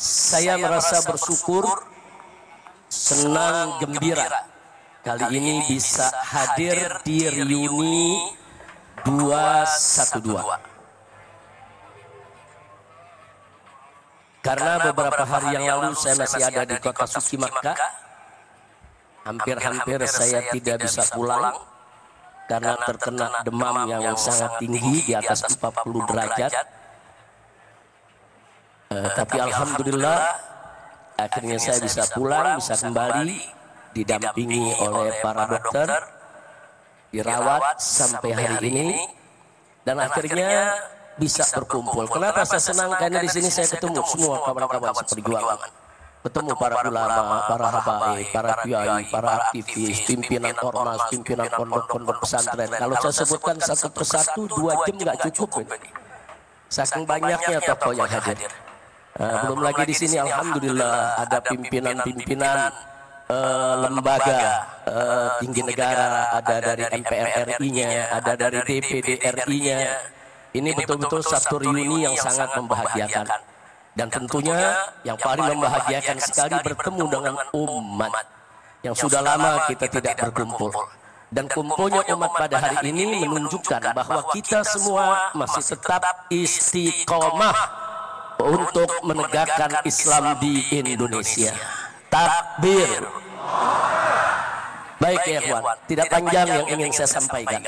Saya merasa bersyukur, senang, gembira kali ini bisa hadir di reuni 212. Karena beberapa hari yang lalu saya masih ada di kota suci Makkah. Hampir-hampir saya tidak bisa pulang karena terkena demam yang sangat tinggi di atas 40 derajat. Tapi alhamdulillah akhirnya saya bisa pulang, bisa kembali didampingi oleh para dokter, dirawat sampai hari ini, dan akhirnya bisa berkumpul. Kenapa saya senang? Karena di sini saya ketemu semua kawan-kawan seperjuangan, ketemu para ulama, para habaib, para kiai, para aktivis, pimpinan ormas, pimpinan pondok-pondok pesantren. Kalau saya sebutkan satu persatu 2 jam nggak cukup ini. Saking banyaknya tokoh yang hadir. Belum lagi di sini alhamdulillah ada pimpinan-pimpinan lembaga tinggi negara, ada dari MPR RI-nya, ada dari DPD RI-nya. Ini betul-betul satu reuni yang sangat membahagiakan. Dan tentunya yang paling membahagiakan sekali bertemu dengan umat yang sudah lama kita tidak berkumpul. Dan kumpulnya umat pada hari ini menunjukkan bahwa kita semua masih tetap istiqomah untuk menegakkan Islam di Indonesia. Takbir. Baik ya ikhwan, tidak panjang yang ingin saya sampaikan.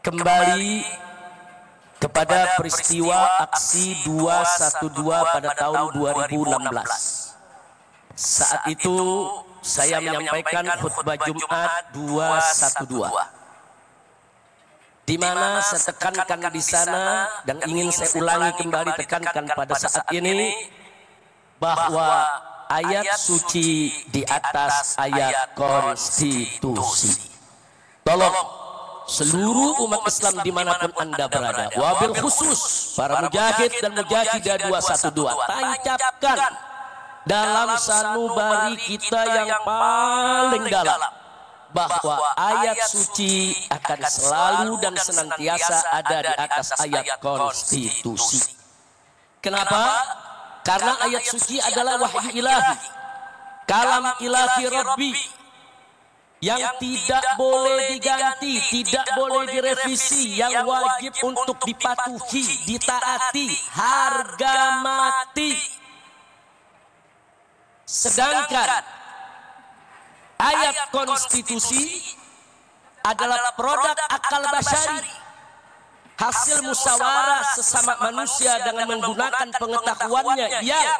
Kembali kepada peristiwa aksi 212 pada tahun 2016. Saat itu saya menyampaikan khutbah Jumat 212. Di mana saya tekankan di sana dan ingin saya ulangi kembali tekankan pada saat ini bahwa ayat suci di atas ayat konstitusi. Tolong seluruh umat Islam dimanapun Anda berada, wabil khusus para mujahid dan mujahidah 212, tancapkan dalam sanubari kita yang paling dalam bahwa ayat suci akan selalu dan senantiasa ada di atas ayat konstitusi. Kenapa? Karena ayat suci adalah wahyu ilahi, kalam ilahi Rabbi, yang tidak boleh diganti, tidak boleh direvisi, yang wajib untuk dipatuhi, ditaati, harga mati. Sedangkan ayat konstitusi adalah produk akal basyari, hasil musyawarah sesama manusia dengan menggunakan pengetahuannya yang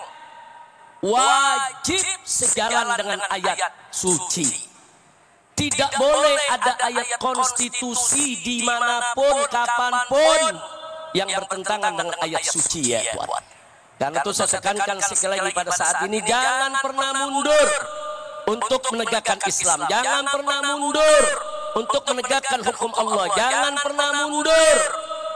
wajib sejalan dengan ayat suci. Tidak boleh ada ayat konstitusi dimanapun, kapanpun yang bertentangan dengan ayat suci ya Tuhan. Karena itu saya tekankan sekali lagi pada saat ini, jangan pernah mundur untuk menegakkan Islam, jangan pernah mundur untuk menegakkan hukum Allah, jangan pernah mundur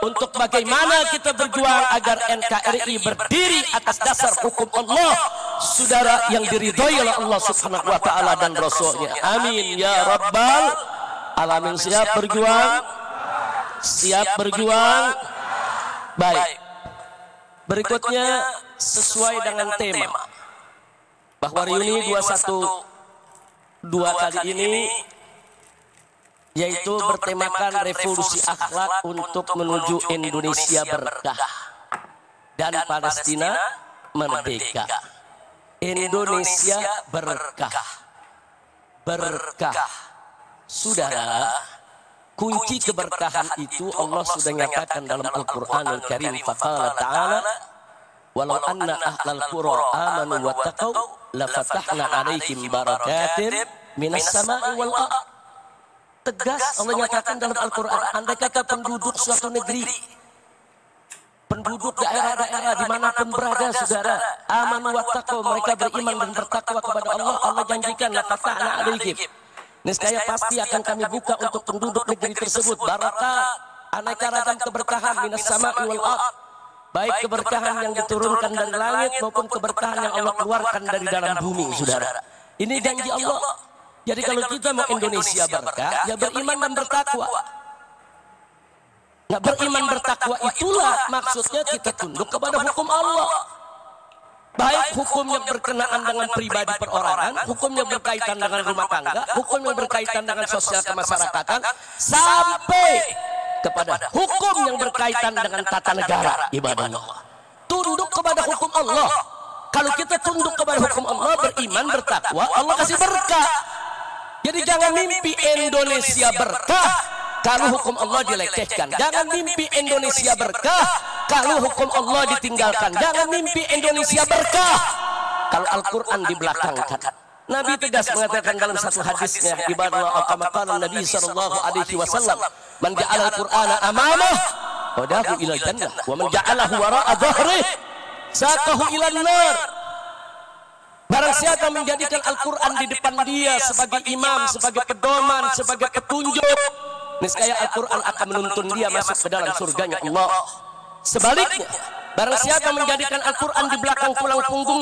untuk bagaimana kita berjuang agar NKRI berdiri atas dasar hukum Allah, saudara, yang diridhoi oleh Allah Subhanahu wa taala dan Rasulnya. Amin ya rabbal alamin. Siap berjuang? Siap berjuang? Baik. Berikutnya sesuai dengan tema bahwa reuni 212 kali ini yaitu bertemakan revolusi akhlak untuk menuju Indonesia berkah dan Palestina merdeka. Indonesia berkah. Berkah. Saudara, kunci keberkahan itu Allah sudah nyatakan dalam Al-Qur'anul Karim. Faqala ta'ala walau anna ahlal qura amanu wattaqau lafatahna 'alaihim barakatin minas sama'i wal ardh. Tegas Allah nyatakan dalam Al-Qur'an, andai kata penduduk suatu negeri, penduduk daerah-daerah dimanapun berada, saudara, amanu wattaqau, mereka beriman dan bertakwa kepada Allah, Allah janjikan lafatahna 'alaihim, niscaya pasti akan kami buka untuk penduduk negeri tersebut barakat, aneka ragam keberkahan minas sama'i wal ardh, baik keberkahan yang diturunkan dari langit maupun keberkahan yang Allah keluarkan dari dalam bumi, saudara. Ini janji Allah. Jadi kalau kita mau Indonesia berkah, ya beriman dan bertakwa. Nah, beriman bertakwa itulah maksudnya kita tunduk kepada hukum Allah. baik hukumnya berkenaan dengan pribadi perorangan, hukumnya berkaitan dengan rumah tangga, hukumnya berkaitan dengan sosial kemasyarakatan, sampai kepada hukum yang berkaitan dengan tata negara ibadah Allah. Tunduk kepada hukum Allah. Kalau kita tunduk kepada hukum Allah, beriman, bertakwa, Allah kasih berkah. Jadi jangan mimpi Indonesia berkah kalau hukum Allah dilecehkan. Jangan mimpi Indonesia berkah kalau hukum Allah ditinggalkan. Jangan mimpi Indonesia berkah kalau Al-Quran dibelakangkan. Nabi tegas mengatakan dalam satu hadisnya, ibadah kama qala Nabi sallallahu alaihi wasallam, man ja'ala al-Qur'ana amamah qadahu ila jannah wa man ja'alahu wara'a dhahrihi saqahu ila nar. Barang siapa menjadikan Al-Quran di depan dia sebagai imam, sebagai pedoman, sebagai petunjuk, niscaya Al-Quran akan menuntun dia masuk ke dalam surganya Allah. Sebaliknya, barang siapa menjadikan Al-Quran di belakang tulang punggung